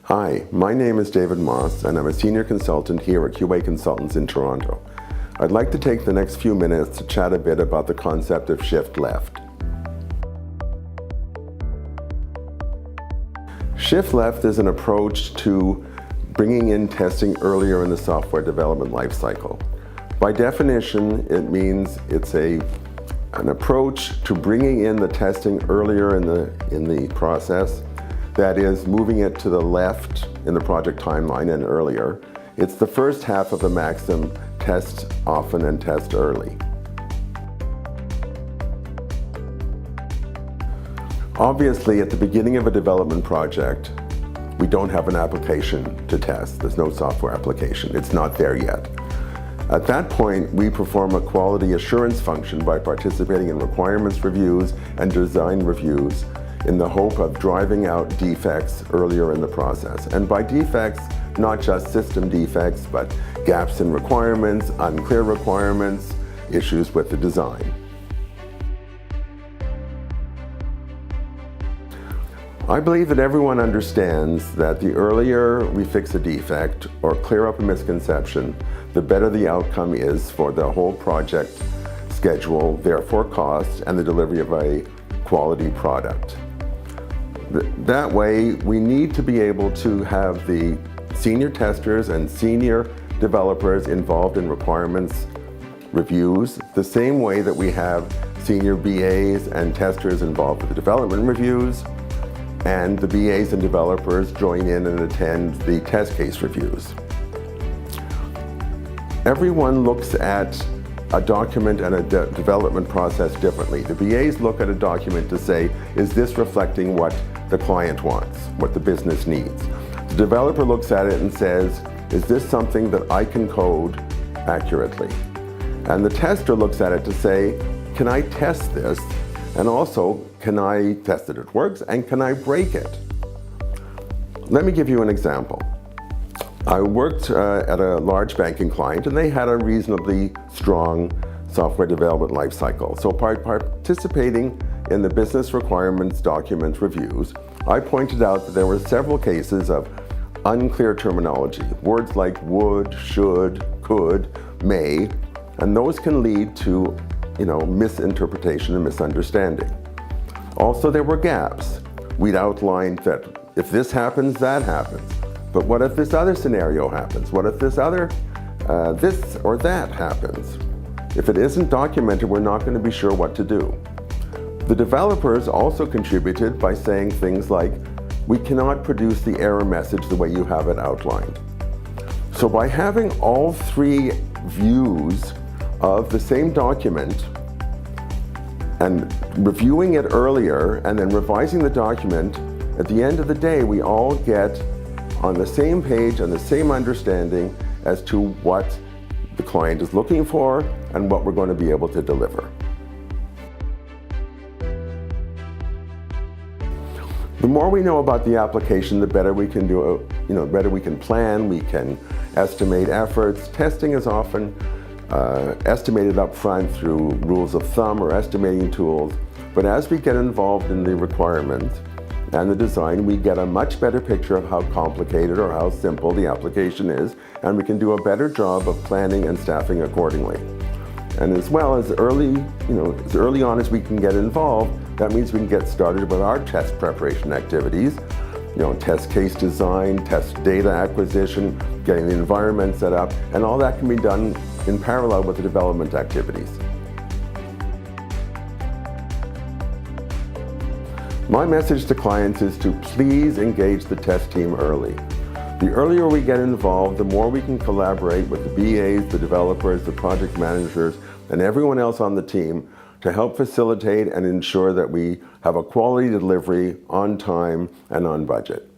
Hi, my name is David Moss, and I'm a senior consultant here at QA Consultants in Toronto. I'd like to take the next few minutes to chat a bit about the concept of shift left. Shift left is an approach to bringing in testing earlier in the software development lifecycle. By definition, it means it's an approach to bringing in the testing earlier in the process. That is, moving it to the left in the project timeline and earlier. It's the first half of the maxim, test often and test early. Obviously, at the beginning of a development project, we don't have an application to test. There's no software application. It's not there yet. At that point, we perform a quality assurance function by participating in requirements reviews and design reviews in the hope of driving out defects earlier in the process. And by defects, not just system defects, but gaps in requirements, unclear requirements, issues with the design. I believe that everyone understands that the earlier we fix a defect or clear up a misconception, the better the outcome is for the whole project schedule, therefore cost, and the delivery of a quality product. That way, we need to be able to have the senior testers and senior developers involved in requirements reviews, the same way that we have senior BAs and testers involved with the development reviews, and the BAs and developers join in and attend the test case reviews. Everyone looks at a document and a development process differently. The BAs look at a document to say, is this reflecting what the client wants, what the business needs? The developer looks at it and says, is this something that I can code accurately? And the tester looks at it to say, can I test this? And also, can I test that it works? And can I break it? Let me give you an example. I worked at a large banking client, and they had a reasonably strong software development lifecycle. So by participating in the business requirements document reviews, I pointed out that there were several cases of unclear terminology, words like would, should, could, may, and those can lead to misinterpretation and misunderstanding. Also, there were gaps. We'd outlined that if this happens, that happens. But what if this other scenario happens? What if this other, this or that happens? If it isn't documented, we're not going to be sure what to do. The developers also contributed by saying things like, we cannot produce the error message the way you have it outlined. So by having all three views of the same document and reviewing it earlier and then revising the document, at the end of the day, we all get on the same page and the same understanding as to what the client is looking for and what we're going to be able to deliver. The more we know about the application, the better we can do, the better we can plan, we can estimate efforts. Testing is often estimated up front through rules of thumb or estimating tools, but as we get involved in the requirements and the design, we get a much better picture of how complicated or how simple the application is, and we can do a better job of planning and staffing accordingly. And as well as early on as we can get involved, that means we can get started with our test preparation activities, test case design, test data acquisition, getting the environment set up, and all that can be done in parallel with the development activities. My message to clients is to please engage the test team early. The earlier we get involved, the more we can collaborate with the BAs, the developers, the project managers, and everyone else on the team to help facilitate and ensure that we have a quality delivery on time and on budget.